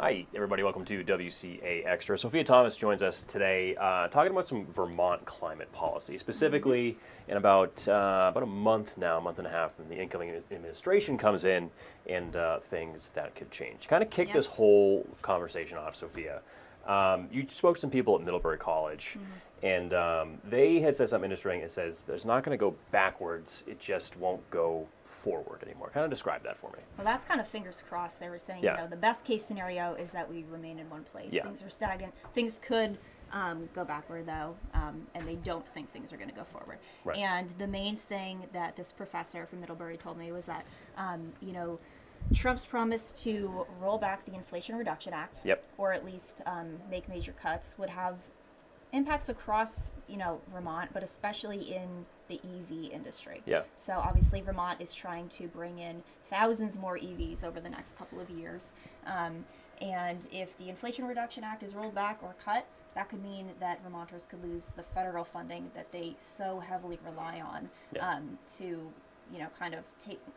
Hi, everybody. Welcome to WCAX. Sophia Thomas joins us today talking about some Vermont climate policy. Specifically, in about a month now, a month and a half, when the incoming administration comes in and things that could change. Kind of kick this whole conversation off, Sophia. You spoke to some people at Middlebury College, and they had said something interesting. It says there's not going to go backwards, it just won't go forward anymore. Kind of describe that for me. Well, that's kind of fingers crossed. They were saying, the best case scenario is that we remain in one place. Things are stagnant. Things could go backward, though, and they don't think things are going to go forward. Right. And the main thing that this professor from Middlebury told me was that, Trump's promise to roll back the Inflation Reduction Act, or at least make major cuts, would have impacts across, Vermont, but especially in the EV industry. So obviously Vermont is trying to bring in thousands more EVs over the next couple of years. And if the Inflation Reduction Act is rolled back or cut, that could mean that Vermonters could lose the federal funding that they so heavily rely on to kind of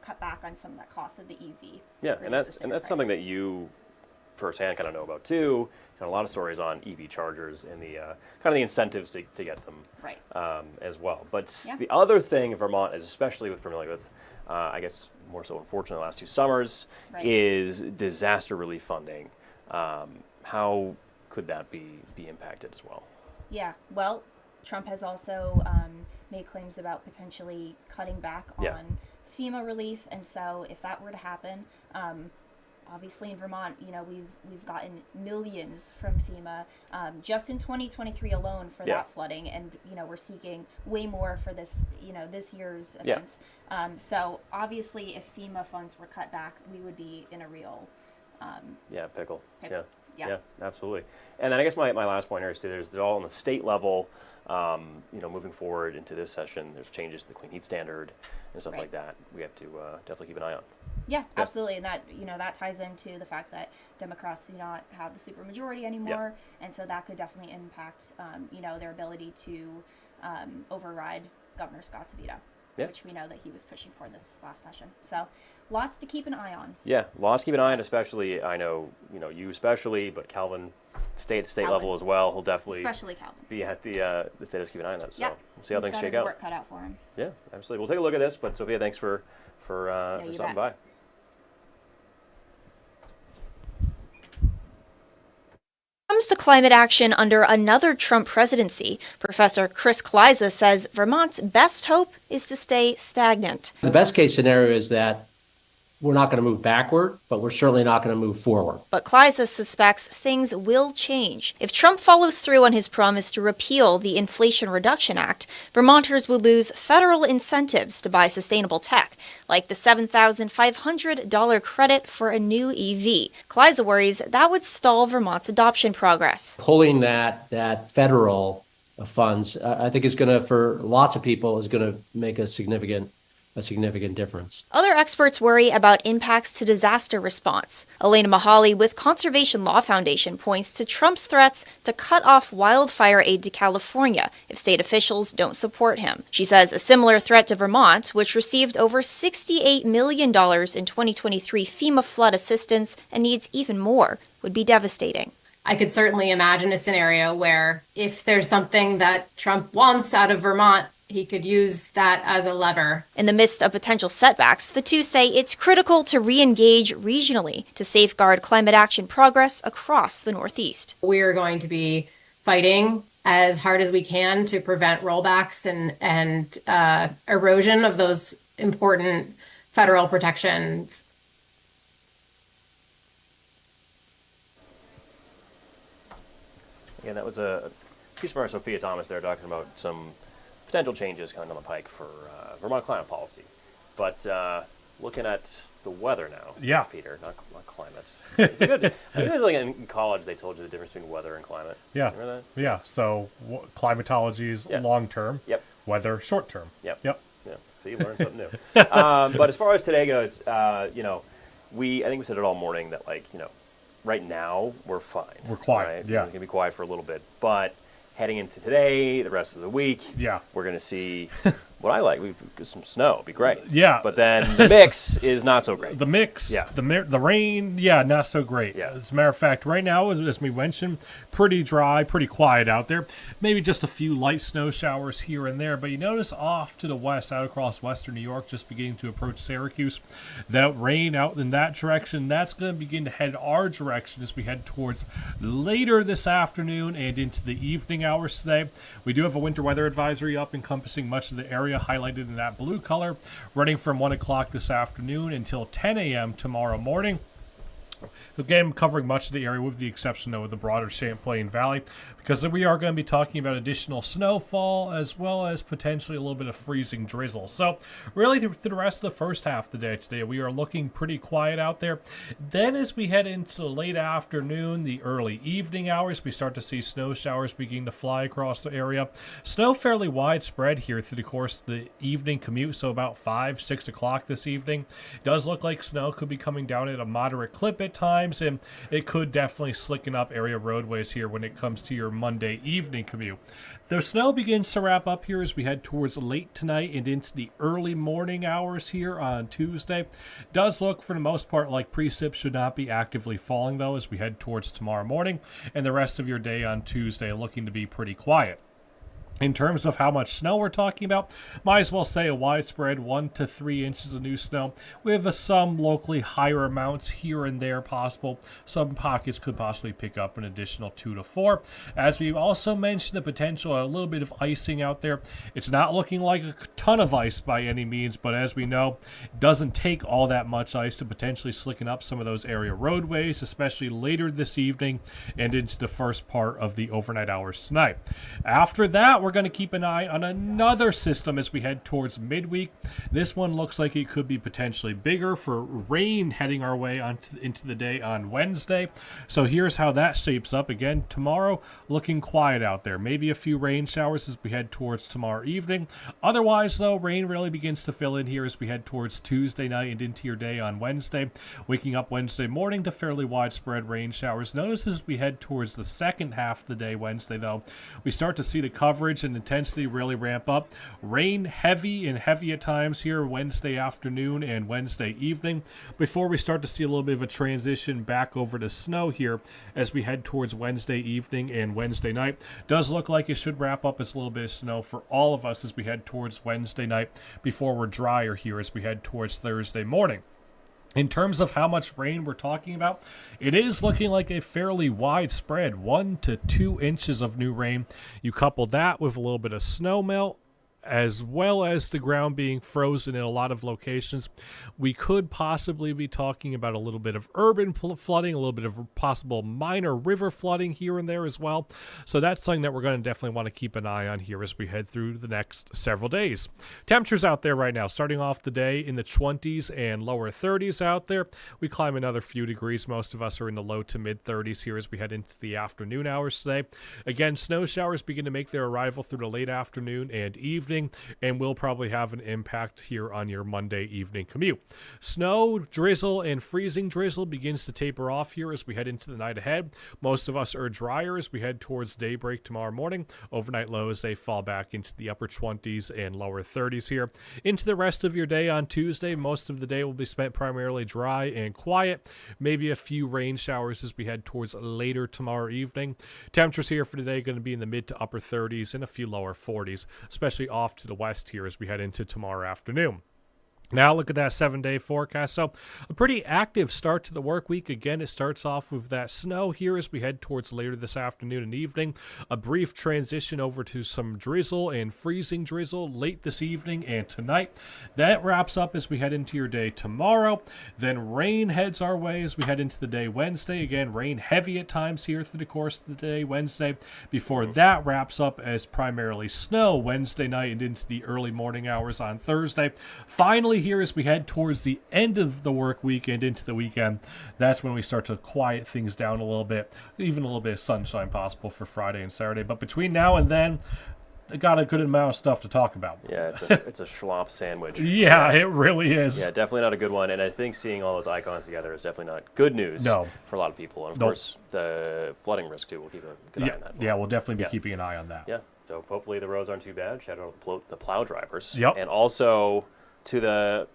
cut back on some of that cost of the EV. Yeah, and that's something that you firsthand kind of know about too. A lot of stories on EV chargers and the kind of the incentives to get them as well. But the other thing Vermont is especially familiar with, I guess more so unfortunately the last 2 summers, is disaster relief funding. How could that be impacted as well? Yeah, well, Trump has also made claims about potentially cutting back on FEMA relief, and so if that were to happen, obviously in Vermont, we've gotten millions from FEMA just in 2023 alone for that flooding, and we're seeking way more for this this year's events. So obviously, if FEMA funds were cut back, we would be in a real pickle. Yeah, absolutely. And then I guess my last point here is there's all on the state level. Moving forward into this session, there's changes to the clean heat standard and stuff like that. We have to definitely keep an eye on. Yeah, absolutely, and that that ties into the fact that Democrats do not have the supermajority anymore, and so that could definitely impact their ability to override Governor Scott's veto, which we know that he was pushing for this last session. So, lots to keep an eye on. Yeah, lots to keep an eye on, especially I know you especially, but Calvin. State level as well. He'll definitely be at the state of keep an eye on that. So we'll see how things shake out. Work cut out for him. Yeah, absolutely. We'll take a look at this. But Sophia, thanks for stopping by. Comes to climate action under another Trump presidency, Professor Chris Kleiza says Vermont's best hope is to stay stagnant. The best case scenario is that we're not going to move backward, but we're certainly not going to move forward. But Kleiza suspects things will change. If Trump follows through on his promise to repeal the Inflation Reduction Act, Vermonters would lose federal incentives to buy sustainable tech, like the $7,500 credit for a new EV. Kleiza worries that would stall Vermont's adoption progress. Pulling that federal funds, I think is going to, for lots of people, is going to make a significant difference. Other experts worry about impacts to disaster response. Elena Mahali with Conservation Law Foundation points to Trump's threats to cut off wildfire aid to California if state officials don't support him. She says a similar threat to Vermont, which received over $68 million in 2023 FEMA flood assistance and needs even more, would be devastating. I could certainly imagine a scenario where if there's something that Trump wants out of Vermont, he could use that as a lever. In the midst of potential setbacks, the two say it's critical to re-engage regionally to safeguard climate action progress across the Northeast. We're going to be fighting as hard as we can to prevent rollbacks and erosion of those important federal protections. Again, that was a piece from our Sophia Thomas there talking about some potential changes coming down the pike for Vermont climate policy. But looking at the weather now, Peter, not climate. It's good. I think it was like in college they told you the difference between weather and climate. Yeah. Remember that? Yeah. So climatology is long term. Yep. Weather short term. Yep. Yeah. So you learned something new. But as far as today goes, I think we said it all morning that right now we're fine. We're quiet. Right? Yeah. We're gonna be quiet for a little bit, but heading into today, the rest of the week, yeah, we're going to see what I like. We've got some snow. It'd be great. Yeah. But then the mix is not so great. The mix, Yeah. the rain, not so great. Yeah. As a matter of fact, right now, as we mentioned, pretty dry, pretty quiet out there. Maybe just a few light snow showers here and there. But you notice off to the west, out across western New York, just beginning to approach Syracuse, that rain out in that direction, that's going to begin to head our direction as we head towards later this afternoon and into the evening hours today. We do have a winter weather advisory up encompassing much of the area highlighted in that blue color, running from 1 o'clock this afternoon until 10 a.m. tomorrow morning. Again, covering much of the area with the exception of the broader Champlain Valley, because we are going to be talking about additional snowfall as well as potentially a little bit of freezing drizzle. So really through the rest of the first half of the day today, we are looking pretty quiet out there. Then as we head into the late afternoon, the early evening hours, we start to see snow showers begin to fly across the area. Snow fairly widespread here through the course of the evening commute, so about 5, 6 o'clock this evening. It does look like snow could be coming down at a moderate clip at times, and it could definitely slicken up area roadways here when it comes to your Monday evening commute. The snow begins to wrap up here as we head towards late tonight and into the early morning hours here on Tuesday. Does look for the most part like precip should not be actively falling though as we head towards tomorrow morning, and the rest of your day on Tuesday looking to be pretty quiet. In terms of how much snow we're talking about, might as well say a widespread 1 to 3 inches of new snow. We have some locally higher amounts here and there possible. Some pockets could possibly pick up an additional 2 to 4. As we've also mentioned, the potential a little bit of icing out there. It's not looking like a ton of ice by any means, but as we know, it doesn't take all that much ice to potentially slicken up some of those area roadways, especially later this evening and into the first part of the overnight hours tonight. After that, we're going to keep an eye on another system as we head towards midweek. This one looks like it could be potentially bigger for rain heading our way into the day on Wednesday. So here's how that shapes up. Again, tomorrow looking quiet out there. Maybe a few rain showers as we head towards tomorrow evening. Otherwise, though, rain really begins to fill in here as we head towards Tuesday night and into your day on Wednesday. Waking up Wednesday morning to fairly widespread rain showers. Notice as we head towards the second half of the day Wednesday, though, we start to see the coverage and intensity really ramp up. Rain heavy at times here Wednesday afternoon and Wednesday evening before we start to see a little bit of a transition back over to snow here as we head towards Wednesday evening and Wednesday night. Does look like it should wrap up as a little bit of snow for all of us as we head towards Wednesday night before we're drier here as we head towards Thursday morning. In terms of how much rain we're talking about, it is looking like a fairly widespread 1 to 2 inches of new rain. You couple that with a little bit of snow melt, as well as the ground being frozen in a lot of locations, we could possibly be talking about a little bit of urban flooding, a little bit of possible minor river flooding here and there as well. So that's something that we're going to definitely want to keep an eye on here as we head through the next several days. Temperatures out there right now, starting off the day in the 20s and lower 30s out there. We climb another few degrees. Most of us are in the low to mid 30s here as we head into the afternoon hours today. Again, snow showers begin to make their arrival through the late afternoon and evening, and will probably have an impact here on your Monday evening commute. Snow, drizzle, and freezing drizzle begins to taper off here as we head into the night ahead. Most of us are drier as we head towards daybreak tomorrow morning. Overnight lows, they fall back into the upper 20s and lower 30s here. Into the rest of your day on Tuesday, most of the day will be spent primarily dry and quiet. Maybe a few rain showers as we head towards later tomorrow evening. Temperatures here for today going to be in the mid to upper 30s and a few lower 40s, especially off to the west here as we head into tomorrow afternoon. Now look at that 7-day forecast. So a pretty active start to the work week. Again, it starts off with that snow here as we head towards later this afternoon and evening. A brief transition over to some drizzle and freezing drizzle late this evening and tonight. That wraps up as we head into your day tomorrow. Then rain heads our way as we head into the day Wednesday. Again, rain heavy at times here through the course of the day Wednesday. Before that wraps up as primarily snow Wednesday night and into the early morning hours on Thursday. Finally, here as we head towards the end of the work week and into the weekend, that's when we start to quiet things down a little bit, even a little bit of sunshine possible for Friday and Saturday. But between now and then, I got a good amount of stuff to talk about. Yeah, it's a schlop sandwich. Yeah, it really is. Yeah, definitely not a good one. And I think seeing all those icons together is definitely not good news for a lot of people. And of course, the flooding risk too. We'll keep a good eye on that. Yeah, we'll definitely be keeping an eye on that. Yeah. So hopefully the roads aren't too bad. Shout out to the plow drivers. Yep. And also to the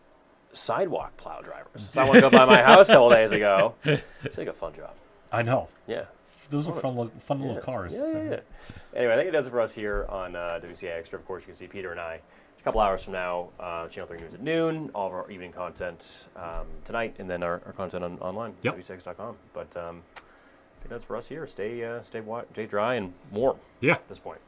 sidewalk plow drivers. So I want to go by my house a couple days ago. It's like a fun job. I know. Yeah. Those are fun little cars. Yeah. Anyway, I think it does it for us here on WCAX. Of course, you can see Peter and I a couple hours from now, Channel 3 News at noon, all of our evening content tonight, and then our content online, WCAX.com. But I think that's for us here. Stay dry and warm Yeah. at this point.